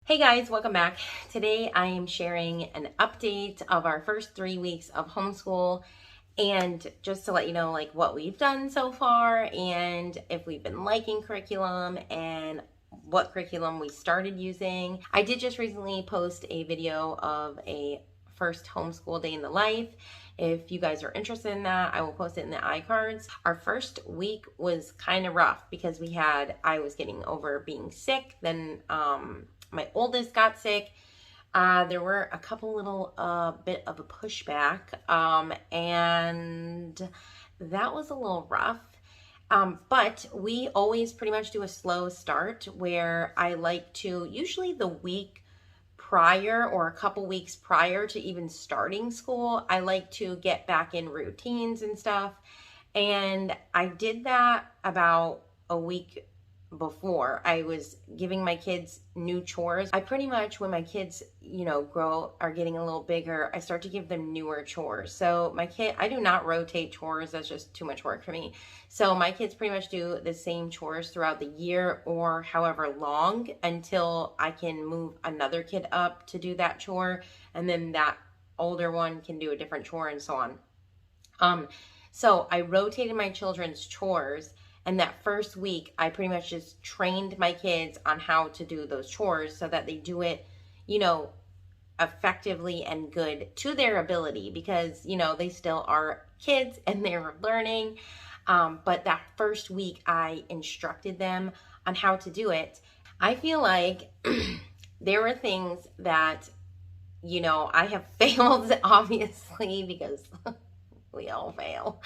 Hey guys, welcome back. Today I am sharing an update of our first 3 weeks of homeschool, and just to let you know like what we've done so far and if we've been liking curriculum and what curriculum we started using. I did just recently post a video of a first homeschool day in the life. If you guys are interested in that, I will post it in the iCards. Our first week was kind of rough because I was getting over being sick. Then my oldest got sick. There were a couple little bit of a pushback, and that was a little rough. But we always pretty much do a slow start where I like to, usually the week prior or a couple weeks prior to even starting school, I like to get back in routines and stuff. And I did that about a week before. I was giving my kids new chores. I pretty much, when my kids, are getting a little bigger, I start to give them newer chores. So I do not rotate chores. That's just too much work for me. So my kids pretty much do the same chores throughout the year or however long until I can move another kid up to do that chore. And then that older one can do a different chore and so on. So I rotated my children's chores. And that first week, I pretty much just trained my kids on how to do those chores so that they do it, effectively and good to their ability, because, they still are kids and they're learning. But that first week, I instructed them on how to do it. I feel like there were things that, I have failed, obviously, because we all fail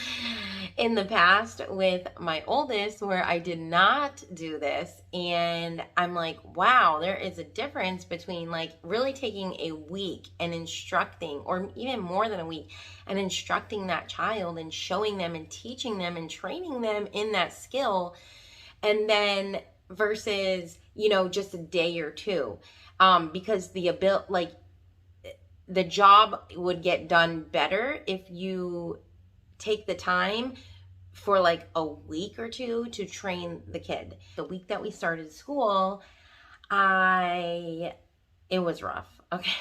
in the past with my oldest, where I did not do this. And I'm like, wow, there is a difference between like really taking a week and instructing, or even more than a week, and instructing that child and showing them and teaching them and training them in that skill. And then versus, just a day or two, because the job would get done better if you take the time for like a week or two to train the kid. The week that we started school, it was rough. Okay.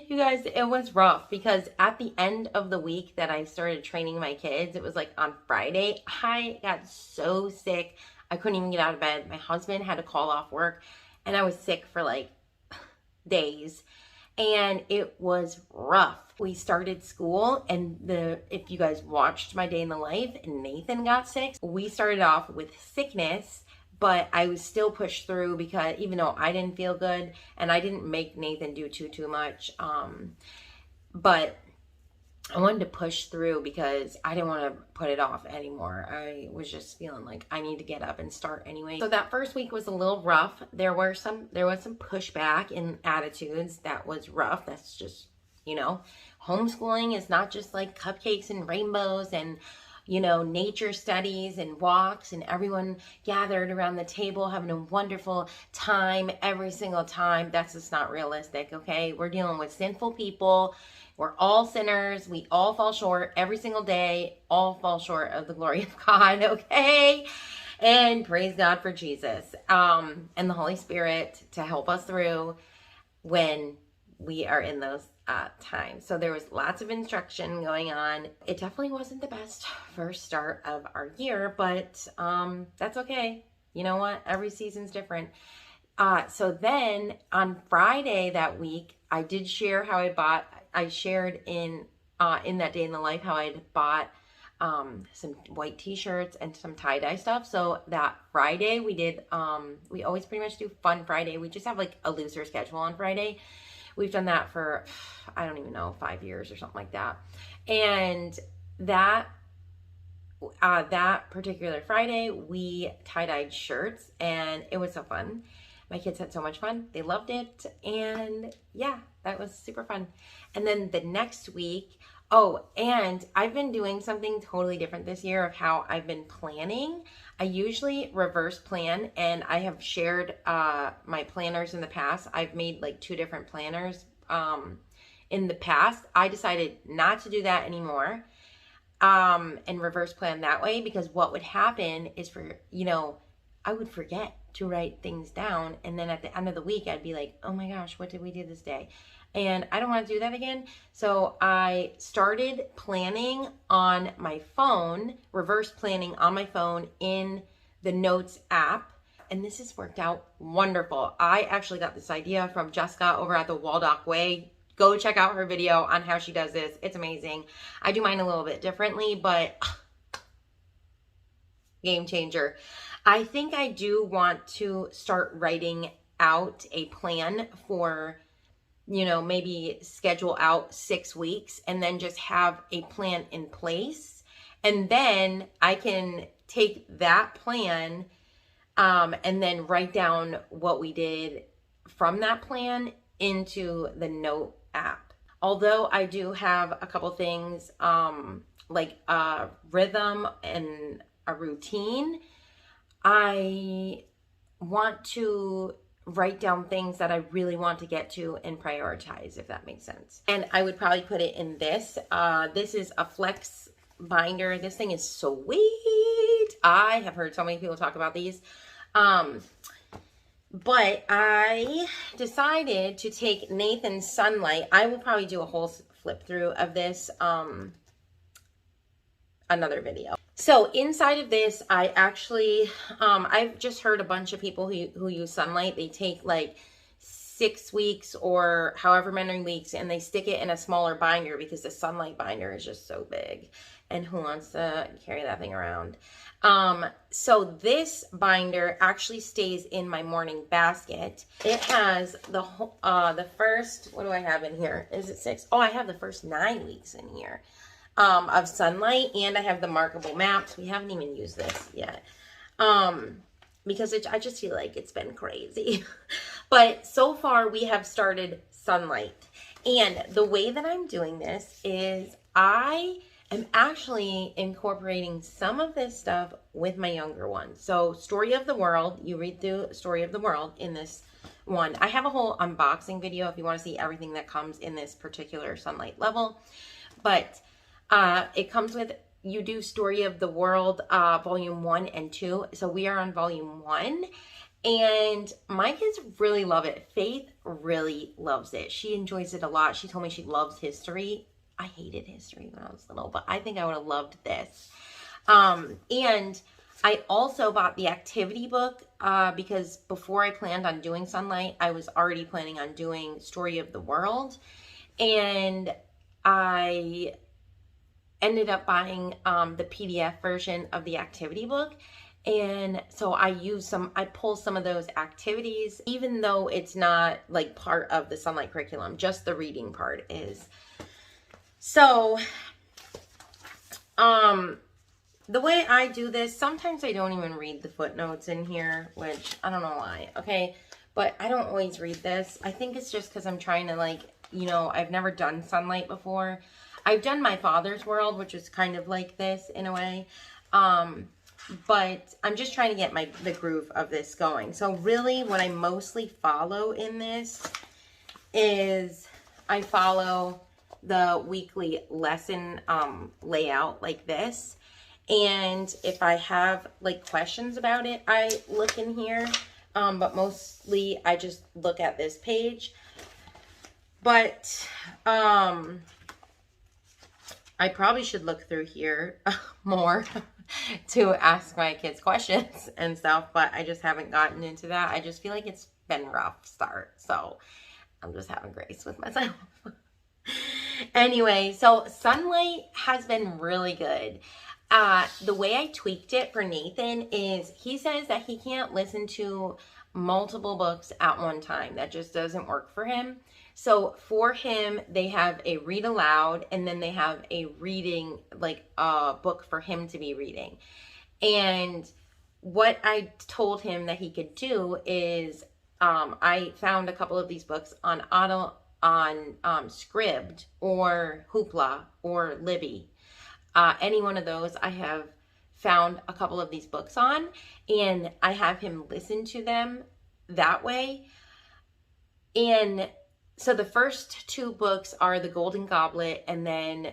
You guys, it was rough because at the end of the week that I started training my kids, it was like on Friday, I got so sick. I couldn't even get out of bed. My husband had to call off work and I was sick for like days. And it was rough. We started school, and if you guys watched my day in the life, and Nathan got sick. We started off with sickness, but I was still pushed through because even though I didn't feel good, and I didn't make Nathan do too much, but I wanted to push through because I didn't want to put it off anymore. I was just feeling like I need to get up and start anyway. So that first week was a little rough. There was some pushback in attitudes. That was rough. That's just, homeschooling is not just like cupcakes and rainbows and, nature studies and walks and everyone gathered around the table having a wonderful time every single time. That's just not realistic, okay? We're dealing with sinful people. We're all sinners. We all fall short every single day, all fall short of the glory of God, okay? And praise God for Jesus and the Holy Spirit to help us through when we are in those times. So there was lots of instruction going on. It definitely wasn't the best first start of our year, but that's okay. You know what? Every season's different. So then on Friday that week, I did share how I shared in that day in the life how I'd bought some white t-shirts and some tie-dye stuff. So that Friday we did, we always pretty much do Fun Friday. We just have like a looser schedule on Friday. We've done that for, I don't even know, 5 years or something like that. And that particular Friday, we tie-dyed shirts and it was so fun. My kids had so much fun. They loved it. And yeah, that was super fun. And then the next week, and I've been doing something totally different this year of how I've been planning. I usually reverse plan, and I have shared my planners in the past. I've made like 2 different planners in the past. I decided not to do that anymore and reverse plan that way, because what would happen is I would forget to write things down. And then at the end of the week, I'd be like, oh my gosh, what did we do this day? And I don't want to do that again. So I started planning on my phone, reverse planning on my phone in the Notes app. And this has worked out wonderful. I actually got this idea from Jessica over at the Waldock Way. Go check out her video on how she does this. It's amazing. I do mine a little bit differently, but game changer. I think I do want to start writing out a plan for, you know, maybe schedule out 6 weeks and then just have a plan in place. And then I can take that plan and then write down what we did from that plan into the Note app. Although I do have a couple things like a rhythm and a routine, I want to write down things that I really want to get to and prioritize, if that makes sense. And I would probably put it in this. This is a flex binder. This thing is sweet. I have heard so many people talk about these. But I decided to take Nathan's Sunlight. I will probably do a whole flip through of this another video. So inside of this, I actually, I've just heard a bunch of people who use Sunlight. They take like 6 weeks or however many weeks and they stick it in a smaller binder because the Sunlight binder is just so big. And who wants to carry that thing around? So this binder actually stays in my morning basket. It has the first, what do I have in here? Is it 6? Oh, I have the first 9 weeks in here. Of Sunlight, and I have the markable maps. We haven't even used this yet because I just feel like it's been crazy. But so far we have started Sunlight, and the way that I'm doing this is I am actually incorporating some of this stuff with my younger ones. So Story of the World, you read through Story of the World in this one. I have a whole unboxing video if you want to see everything that comes in this particular Sunlight level, but it comes with, you do Story of the World, volume 1 and 2. So we are on volume 1 and my kids really love it. Faith really loves it. She enjoys it a lot. She told me she loves history. I hated history when I was little, but I think I would have loved this. And I also bought the activity book because before I planned on doing Sunlight, I was already planning on doing Story of the World. And I ended up buying the PDF version of the activity book. And so I pull some of those activities, even though it's not like part of the Sunlight curriculum, just the reading part is. So, the way I do this, sometimes I don't even read the footnotes in here, which I don't know why, okay? But I don't always read this. I think it's just because I'm trying to, like, you know, I've never done Sunlight before. I've done My Father's World, which is kind of like this in a way. But I'm just trying to get the groove of this going. So really what I mostly follow in this is I follow the weekly lesson layout like this. And if I have like questions about it, I look in here. But mostly I just look at this page. But I probably should look through here more to ask my kids questions and stuff, but I just haven't gotten into that. I just feel like it's been a rough start, so I'm just having grace with myself. Anyway, so Sunlight has been really good. The way I tweaked it for Nathan is he says that he can't listen to multiple books at one time. That just doesn't work for him. So for him, they have a read aloud and then they have a reading, like a book for him to be reading. And what I told him that he could do is I found a couple of these books on Scribd or Hoopla or Libby. Any one of those I have found a couple of these books on, and I have him listen to them that way. And so the first 2 books are The Golden Goblet and then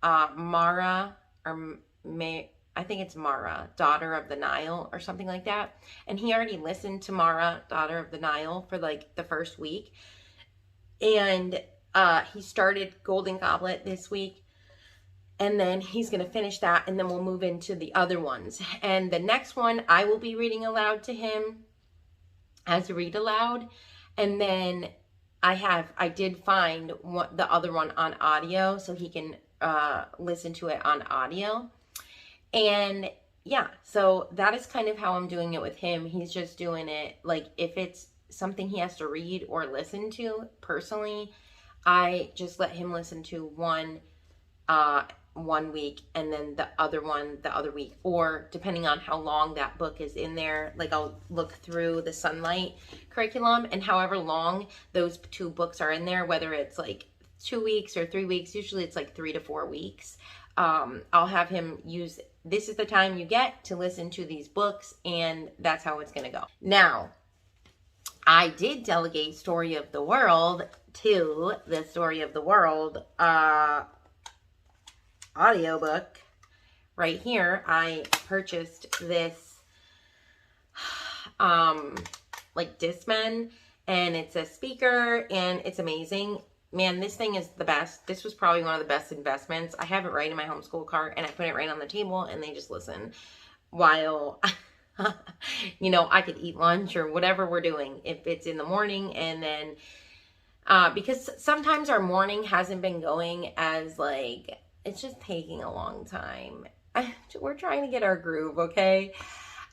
Mara or I think it's Mara, Daughter of the Nile or something like that. And he already listened to Mara, Daughter of the Nile for like the first week. And he started Golden Goblet this week. And then he's going to finish that, and then we'll move into the other ones. And the next one, I will be reading aloud to him as a read aloud. And then I did find the other one on audio, so he can listen to it on audio. And yeah, so that is kind of how I'm doing it with him. He's just doing it, like, if it's something he has to read or listen to personally, I just let him listen to one week, and then the other one the other week, or depending on how long that book is in there, like I'll look through the Sunlight curriculum, and however long those 2 books are in there, whether it's like 2 weeks or 3 weeks, usually it's like 3 to 4 weeks, I'll have him use, this is the time you get to listen to these books, and that's how it's going to go. Now, I did delegate Story of the World to the Story of the World audiobook right here. I purchased this like Discman, and it's a speaker, and it's amazing. Man, this thing is the best. This was probably one of the best investments. I have it right in my homeschool cart, and I put it right on the table, and they just listen while you know, I could eat lunch or whatever we're doing, if it's in the morning. And then because sometimes our morning hasn't been going as, like, it's just taking a long time. We're trying to get our groove, okay?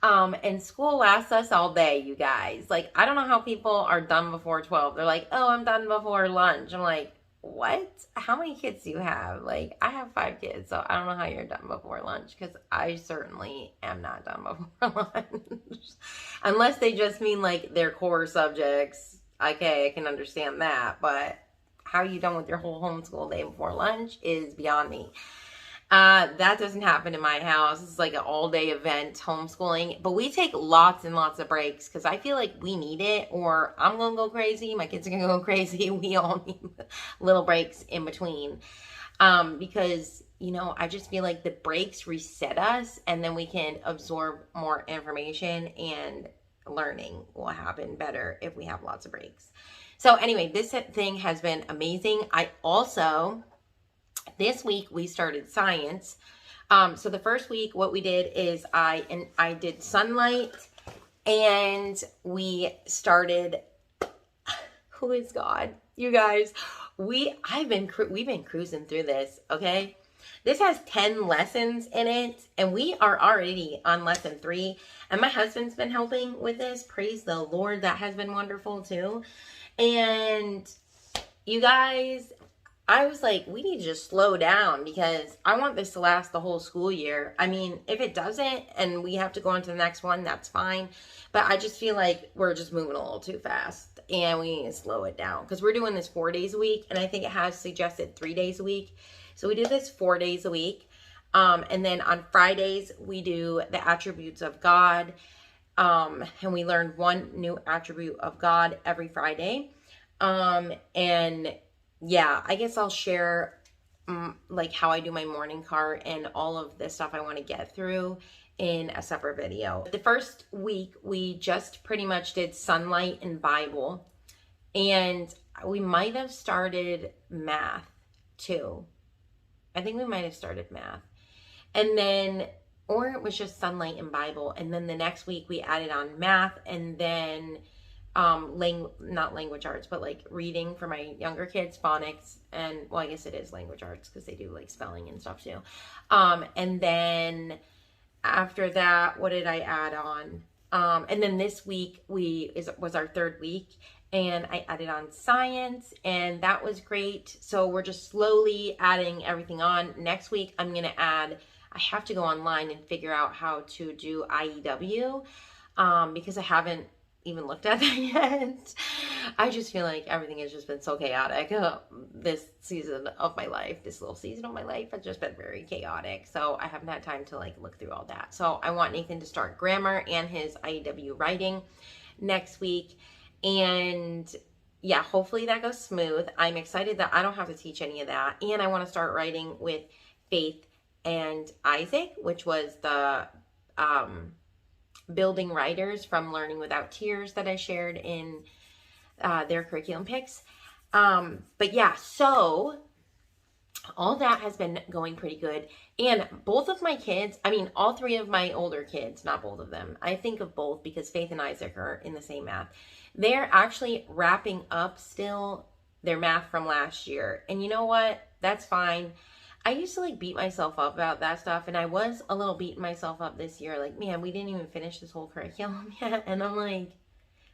And school lasts us all day, you guys. Like, I don't know how people are done before 12. They're like, oh, I'm done before lunch. I'm like, what? How many kids do you have? Like, I have 5 kids, so I don't know how you're done before lunch, because I certainly am not done before lunch. Unless they just mean, like, their core subjects. Okay, I can understand that, but how are you done with your whole homeschool day before lunch is beyond me. That doesn't happen in my house. It's like an all-day event, homeschooling. But we take lots and lots of breaks, because I feel like we need it, or I'm going to go crazy. My kids are going to go crazy. We all need little breaks in between. Because, you know, I just feel like the breaks reset us, and then we can absorb more information, and learning will happen better if we have lots of breaks. So anyway, this thing has been amazing. I also, this week we started science. So the first week, what we did is I did Sunlight, and we started, who is God? You guys, we've been cruising through this, okay? This has 10 lessons in it, and we are already on lesson 3. And my husband's been helping with this. Praise the Lord. That has been wonderful too. And you guys, I was like, we need to just slow down, because I want this to last the whole school year. I mean, if it doesn't and we have to go on to the next one, that's fine. But I just feel like we're just moving a little too fast, and we need to slow it down, because we're doing this 4 days a week, and I think it has suggested 3 days a week. So we do this 4 days a week. And then on Fridays, we do the attributes of God. And we learn one new attribute of God every Friday. And yeah, I guess I'll share like how I do my morning cart and all of the stuff I want to get through in a separate video. The first week, we just pretty much did Sunlight and Bible. And we might have started math too. I think we might have started math. And then, or it was just Sunlight and Bible. And then the next week we added on math, and then not language arts, but like reading for my younger kids, phonics, and well, I guess it is language arts, because they do like spelling and stuff too. And then after that, what did I add on? And then this week was our 3rd week, and I added on science, and that was great. So we're just slowly adding everything on. Next week, I'm going to add, I have to go online and figure out how to do IEW, because I haven't even looked at that yet. I just feel like everything has just been so chaotic this season of my life. This little season of my life has just been very chaotic. So I haven't had time to like look through all that. So I want Nathan to start grammar and his IEW writing next week. And yeah, hopefully that goes smooth. I'm excited that I don't have to teach any of that. And I want to start writing with Faith and Isaac, which was the building writers from Learning Without Tears that I shared in their curriculum picks. But yeah, so all that has been going pretty good. And both of my kids, I mean, all three of my older kids, not both of them, I think of both because Faith and Isaac are in the same math. They're actually wrapping up still their math from last year. And you know what? That's fine. I used to like beat myself up about that stuff. And I was a little beating myself up this year. Like, man, we didn't even finish this whole curriculum yet. And I'm like,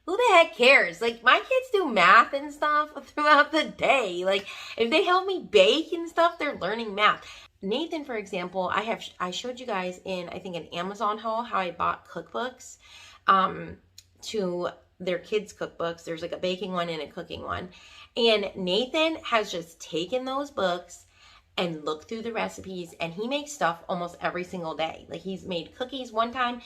who the heck cares? Like, my kids do math and stuff throughout the day. Like, if they help me bake and stuff, they're learning math. Nathan, for example, I showed you guys in, I think, an Amazon haul how I bought cookbooks to their kids' cookbooks. There's like a baking one and a cooking one. And Nathan has just taken those books and look through the recipes, and he makes stuff almost every single day. Like, he's made cookies one time.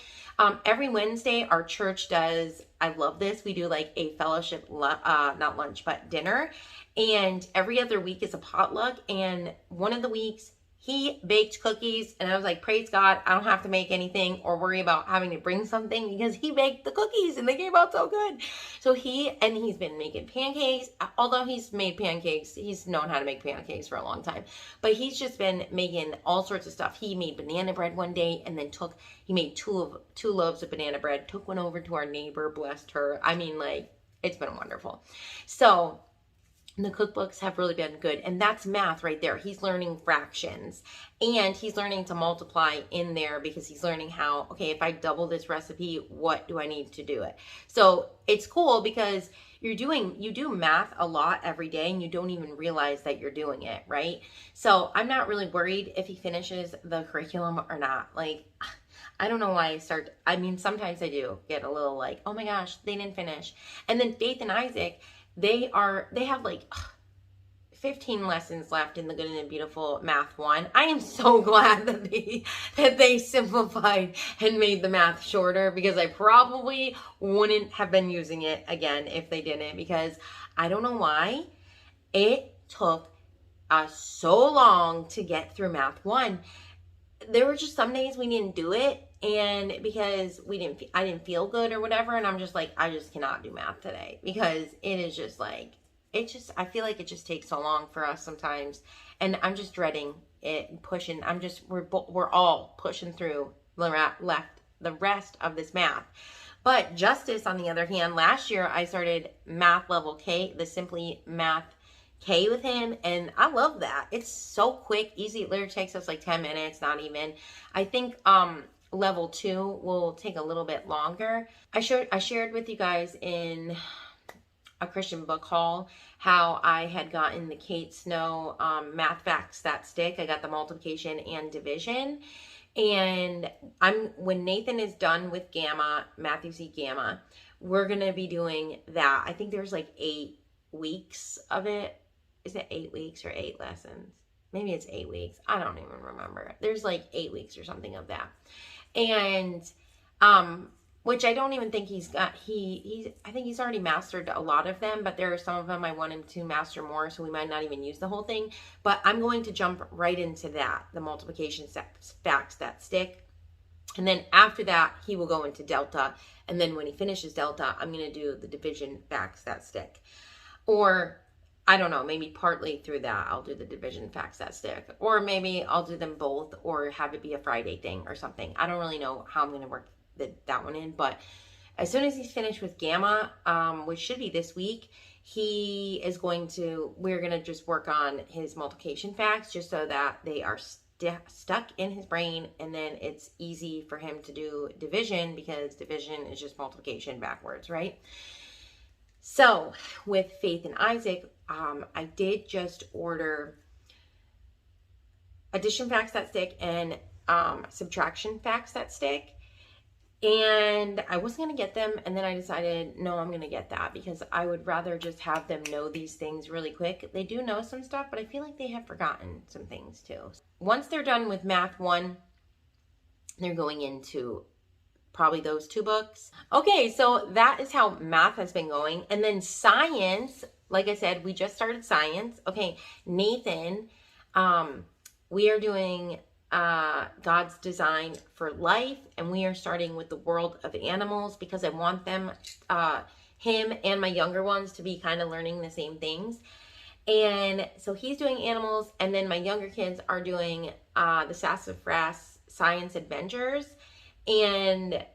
Every Wednesday, our church does, I love this, we do like a fellowship, not lunch, but dinner. And every other week is a potluck. And one of the weeks, he baked cookies, and I was like, praise God, I don't have to make anything or worry about having to bring something because he baked the cookies and they came out so good. So he's been making pancakes. Although he's made pancakes, he's known how to make pancakes for a long time, but he's just been making all sorts of stuff. He made banana bread one day and then he made two loaves of banana bread, took one over to our neighbor, blessed her. I mean, like, it's been wonderful. So the cookbooks have really been good. And that's math right there. He's learning fractions and he's learning to multiply in there because he's learning how, okay, if I double this recipe, what do I need to do it? So it's cool because you do math a lot every day and you don't even realize that you're doing it, right? So I'm not really worried if he finishes the curriculum or not. Like, I don't know why sometimes I do get a little like, oh my gosh, they didn't finish. And then Faith and Isaac, they have like 15 lessons left in the Good and the Beautiful Math 1. I am so glad that they simplified and made the math shorter because I probably wouldn't have been using it again if they didn't, because I don't know why it took us so long to get through Math 1. There were just some days we didn't do it, and because I didn't feel good or whatever, and I'm just like, I just cannot do math today because it is just like, I feel like it just takes so long for us sometimes, and I'm just dreading it and pushing. We're all pushing through the rest of this math. But Justice, on the other hand, last year I started Math Level K, the Simply Math K with him, and I love that. It's so quick, easy. It literally takes us like 10 minutes, not even. I think level 2 will take a little bit longer. I shared with you guys in a Christian book haul how I had gotten the Kate Snow Math Facts That Stick. I got the multiplication and division. And when Nathan is done with Gamma, Matthew C. Gamma, we're going to be doing that. I think there's like 8 weeks of it. Is it 8 weeks or 8 lessons? Maybe it's 8 weeks. I don't even remember. There's like 8 weeks or something of that. And, which I don't even think he's got, I think he's already mastered a lot of them, but there are some of them I want him to master more, so we might not even use the whole thing. But I'm going to jump right into that, the multiplication facts that stick. And then after that, he will go into Delta. And then when he finishes Delta, I'm going to do the division facts that stick. Or, I don't know, maybe partly through that, I'll do the division facts that stick. Or maybe I'll do them both or have it be a Friday thing or something. I don't really know how I'm going to work that one in. But as soon as he's finished with Gamma, which should be this week, we're going to just work on his multiplication facts just so that they are stuck in his brain. And then it's easy for him to do division because division is just multiplication backwards, right? So with Faith and Isaac, I did just order addition facts that stick and subtraction facts that stick. And I wasn't going to get them. And then I decided, no, I'm going to get that because I would rather just have them know these things really quick. They do know some stuff, but I feel like they have forgotten some things too. Once they're done with Math 1, they're going into probably those 2 books. Okay, so that is how math has been going. And then science, like I said, we just started science. Okay, Nathan, we are doing God's design for life, and we are starting with the world of animals because I want them, him and my younger ones, to be kind of learning the same things. And so he's doing animals, and then my younger kids are doing the Sassafras Science Adventures, and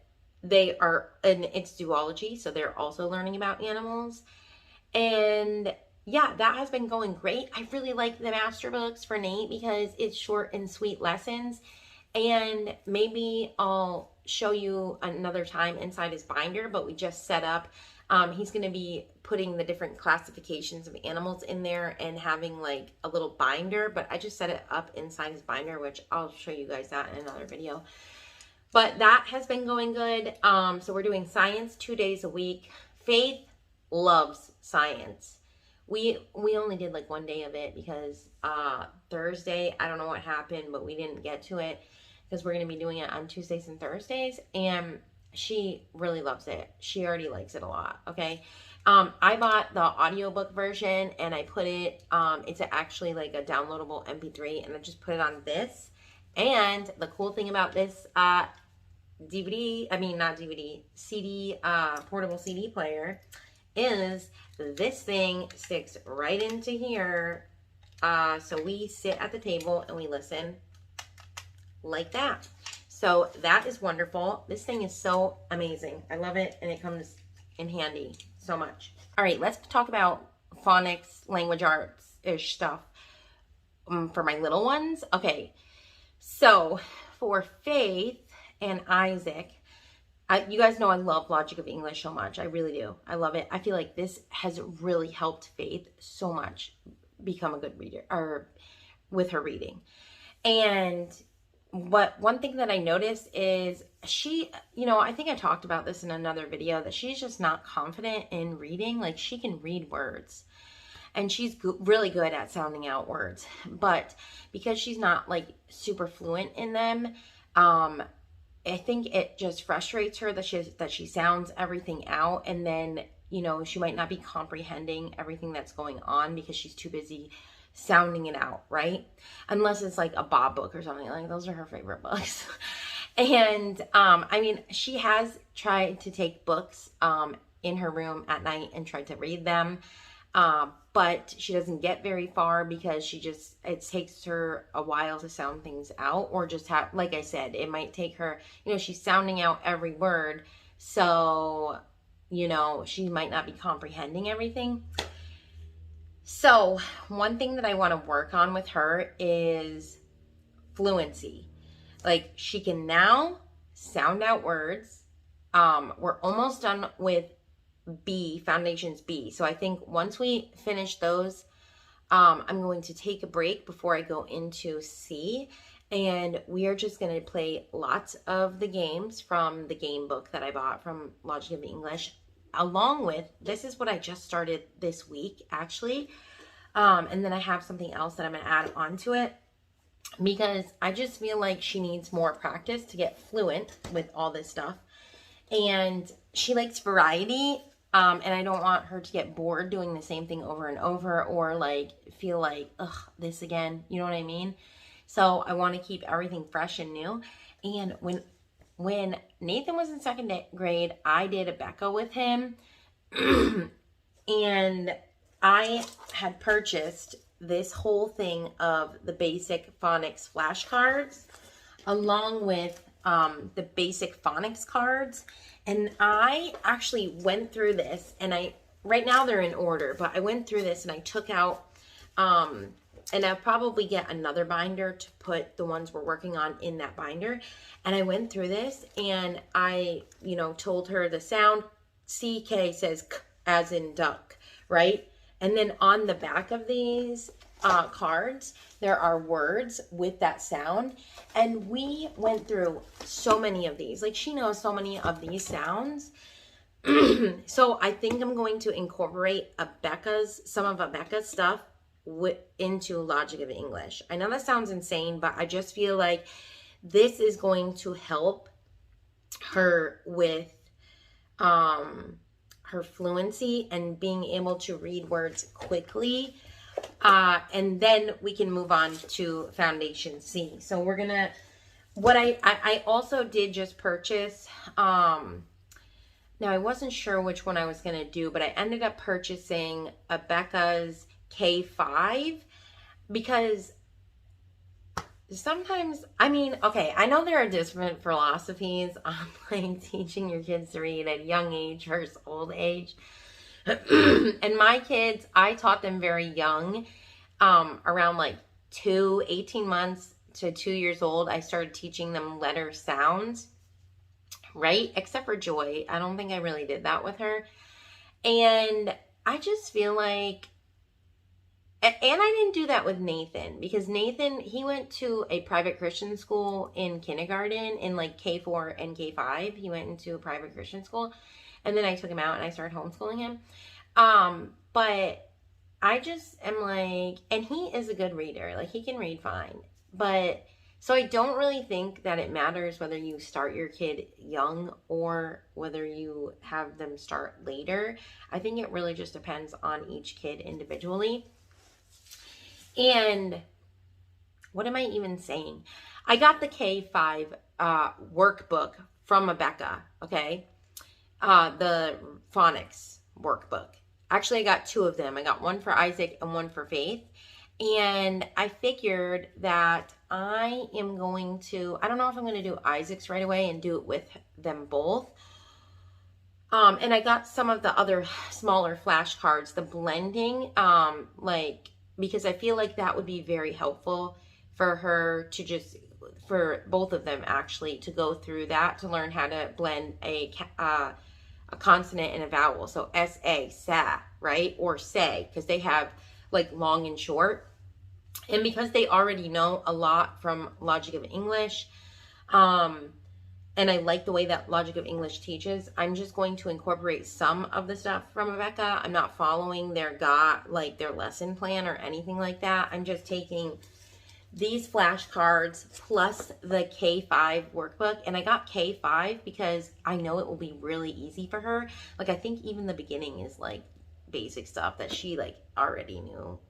and it's zoology, so they're also learning about animals. And yeah, that has been going great. I really like the master books for Nate because it's short and sweet lessons. And maybe I'll show you another time inside his binder, but we just set up. He's going to be putting the different classifications of animals in there and having like a little binder, but I just set it up inside his binder, which I'll show you guys that in another video. But that has been going good. So we're doing science 2 days a week. Faith loves science. We only did like 1 day of it because Thursday, I don't know what happened, but we didn't get to it because we're going to be doing it on Tuesdays and Thursdays. And she really loves it. She already likes it a lot. Okay. I bought the audiobook version and I put it, it's actually like a downloadable MP3, and I just put it on this. And the cool thing about this CD, portable CD player is this thing sticks right into here. So we sit at the table and we listen like that. So that is wonderful. This thing is so amazing. I love it, and it comes in handy so much. All right, let's talk about phonics, language arts-ish stuff for my little ones. Okay, so for Faith and Isaac, you guys know I love Logic of English so much. I really do. I love it. I feel like this has really helped Faith so much become a good reader, or with her reading. And one thing that I noticed is she, I think I talked about this in another video, that she's just not confident in reading. Like, she can read words and she's really good at sounding out words, but because she's not like super fluent in them, I think it just frustrates her that she sounds everything out, and then, she might not be comprehending everything that's going on because she's too busy sounding it out, right? Unless it's like a Bob book or something. Like, those are her favorite books. And she has tried to take books in her room at night and tried to read them, but she doesn't get very far because it takes her a while to sound things out, or just like I said, it might take her, she's sounding out every word, so she might not be comprehending everything. So one thing that I want to work on with her is fluency. Like, she can now sound out words. We're almost done with Foundations B. So I think once we finish those, I'm going to take a break before I go into C. And we are just going to play lots of the games from the game book that I bought from Logic of English, along with, this is what I just started this week, actually. And then I have something else that I'm going to add onto it, because I just feel like she needs more practice to get fluent with all this stuff. And she likes variety, and I don't want her to get bored doing the same thing over and over, or like feel like, ugh, this again, you know what I mean? So I want to keep everything fresh and new. And when Nathan was in second grade, I did a Becca with him, and I had purchased this whole thing of the basic phonics flashcards, along with the basic phonics cards. And I actually went through this, and right now they're in order, but I went through this and I took out, and I'll probably get another binder to put the ones we're working on in that binder. And I went through this, and I, told her the sound CK says K as in duck, right? And then on the back of these cards, there are words with that sound. And we went through so many of these. Like, she knows so many of these sounds. So I think I'm going to incorporate some of Becca's stuff into Logic of English. I know that sounds insane, but I just feel like this is going to help her with her fluency and being able to read words quickly. And then we can move on to Foundation C. So we're gonna, what I also did just purchase, now I wasn't sure which one I was gonna do, but I ended up purchasing a Becca's K5 because sometimes, I mean, okay, I know there are different philosophies on like teaching your kids to read at a young age versus old age. And my kids, I taught them very young, around like 18 months to 2 years old. I started teaching them letter sounds, right? Except for Joy. I don't think I really did that with her. And I just feel like, and I didn't do that with Nathan, because Nathan, he went to a private Christian school in kindergarten, in like K4 and K5. He went into a private Christian school, and then I took him out and I started homeschooling him. But I just am like, and he is a good reader. Like, he can read fine. But, so I don't really think that it matters whether you start your kid young or whether you have them start later. I think it really just depends on each kid individually. And what am I even saying? I got the K5 workbook from Rebecca, okay? The Phonics workbook. Actually, I got 2 of them. I got one for Isaac and one for Faith. And I figured that I am going to, I don't know if I'm going to do Isaac's right away and do it with them both. And I got some of the other smaller flashcards, the blending, because I feel like that would be very helpful for her to just, for both of them actually, to go through that, to learn how to blend a consonant and a vowel. So S-A, sa, right? Or say, because they have like long and short. And because they already know a lot from Logic of English, and I like the way that Logic of English teaches, I'm just going to incorporate some of the stuff from Rebecca. I'm not following their their lesson plan or anything like that. I'm just taking these flashcards plus the K5 workbook. And I got K5 because I know it will be really easy for her. Like, I think even the beginning is like basic stuff that she like already knew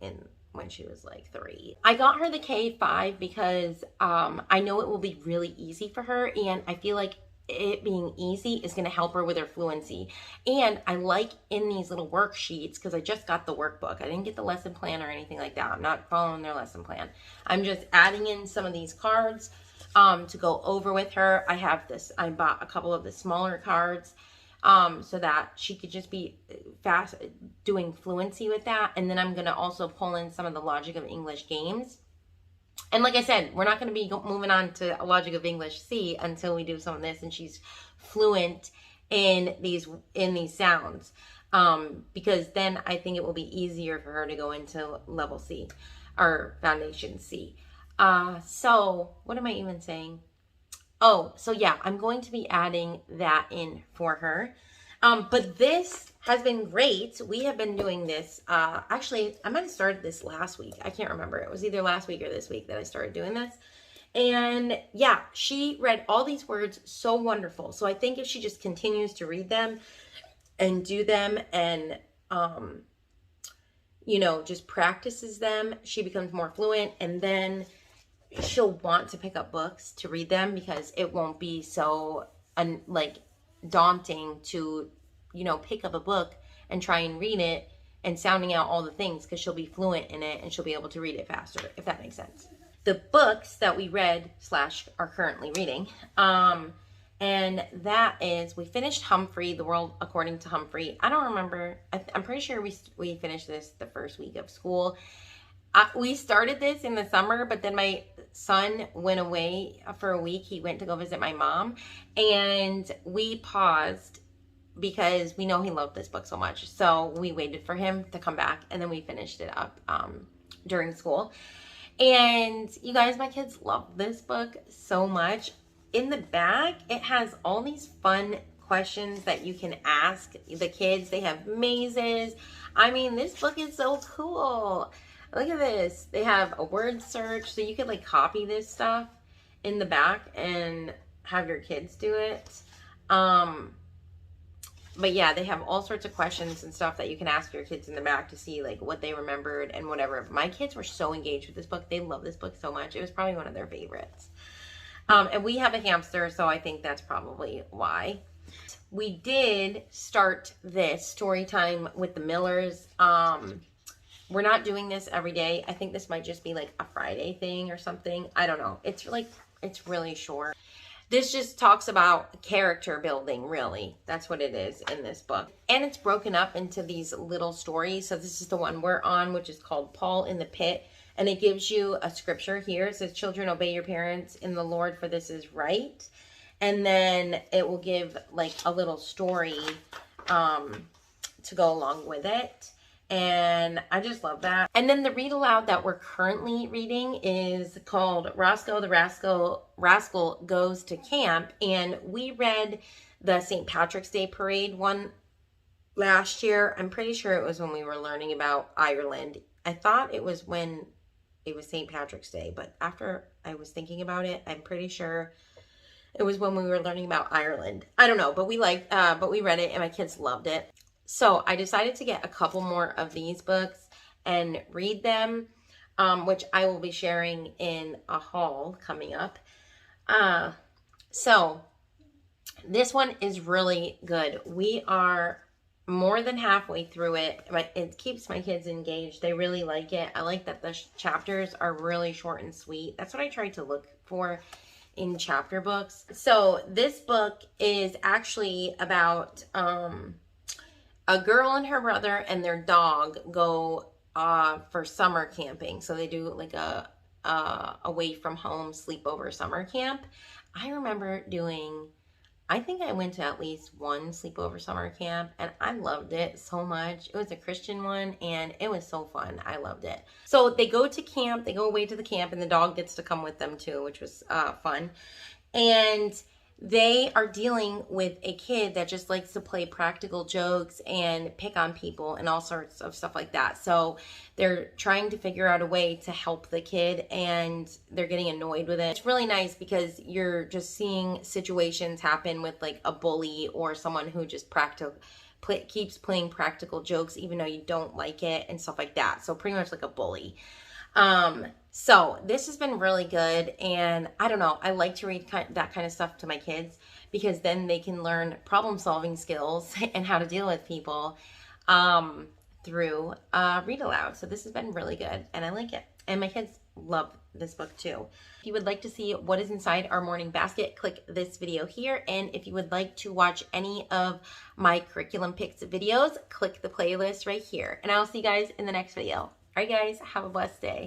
when she was like 3. I got her the K5 because I know it will be really easy for her, and I feel like it being easy is going to help her with her fluency. And I like in these little worksheets, because I just got the workbook. I didn't get the lesson plan or anything like that. I'm not following their lesson plan. I'm just adding in some of these cards to go over with her. I have this, I bought a couple of the smaller cards so that she could just be fast doing fluency with that. And then I'm going to also pull in some of the Logic of English games. And like I said, we're not going to be moving on to Logic of English C until we do some of this and she's fluent in these sounds. Because then I think it will be easier for her to go into level C or Foundation C. So what am I even saying? Oh, so yeah, I'm going to be adding that in for her. But this has been great. We have been doing this. Actually, I might have started this last week. I can't remember. It was either last week or this week that I started doing this. And yeah, she read all these words so wonderful. So I think if she just continues to read them and do them and, you know, just practices them, she becomes more fluent, and then she'll want to pick up books to read them because it won't be so daunting to, you know, pick up a book and try and read it and sounding out all the things, because she'll be fluent in it and she'll be able to read it faster, if that makes sense. The books that we read / are currently reading, and that is, we finished Humphrey, The World According to Humphrey. I don't remember. I'm pretty sure we finished this the first week of school. We started this in the summer, but then my son went away for a week. He went to go visit my mom, and we paused because we know he loved this book so much. So we waited for him to come back, and then we finished it up during school. And you guys, my kids love this book so much. In the back, it has all these fun questions that you can ask the kids. They have mazes. I mean, this book is so cool. Look at this. They have a word search, so you could like copy this stuff in the back and have your kids do it. But yeah, they have all sorts of questions and stuff that you can ask your kids in the back to see like what they remembered and whatever. My kids were so engaged with this book. They love this book so much. It was probably one of their favorites. And we have a hamster, so I think that's probably why. We did start this story time with the Millers. We're not doing this every day. I think this might just be like a Friday thing or something. I don't know. It's really short. This just talks about character building, really. That's what it is in this book. And it's broken up into these little stories. So this is the one we're on, which is called Paul in the Pit. And it gives you a scripture here. It says, children, obey your parents in the Lord, for this is right. And then it will give like a little story to go along with it. And I just love that. And then the read aloud that we're currently reading is called Roscoe the Rascal Goes to Camp. And we read the St. Patrick's Day Parade one last year. I'm pretty sure it was when we were learning about Ireland. I thought it was when it was St. Patrick's Day, but after I was thinking about it, I'm pretty sure it was when we were learning about Ireland. I don't know, but we read it and my kids loved it. So I decided to get a couple more of these books and read them, which I will be sharing in a haul coming up. So this one is really good. We are more than halfway through it. It keeps my kids engaged. They really like it. I like that the chapters are really short and sweet. That's what I try to look for in chapter books. So this book is actually about a girl and her brother and their dog go for summer camping. So they do like a away from home sleepover summer camp. I remember doing, I think I went to at least one sleepover summer camp and I loved it so much. It was a Christian one and it was so fun. I loved it. So they go to camp, they go away to the camp, and the dog gets to come with them too, which was fun. And they are dealing with a kid that just likes to play practical jokes and pick on people and all sorts of stuff like that. So they're trying to figure out a way to help the kid and they're getting annoyed with it. It's really nice because you're just seeing situations happen with like a bully or someone who just keeps playing practical jokes even though you don't like it and stuff like that. So pretty much like a bully. So this has been really good, and I don't know, I like to read that kind of stuff to my kids because then they can learn problem solving skills and how to deal with people through read aloud. So this has been really good and I like it, and my kids love this book too. If you would like to see what is inside our morning basket, click this video here, and if you would like to watch any of my curriculum picks videos, click the playlist right here, and I'll see you guys in the next video. All right guys, have a blessed day.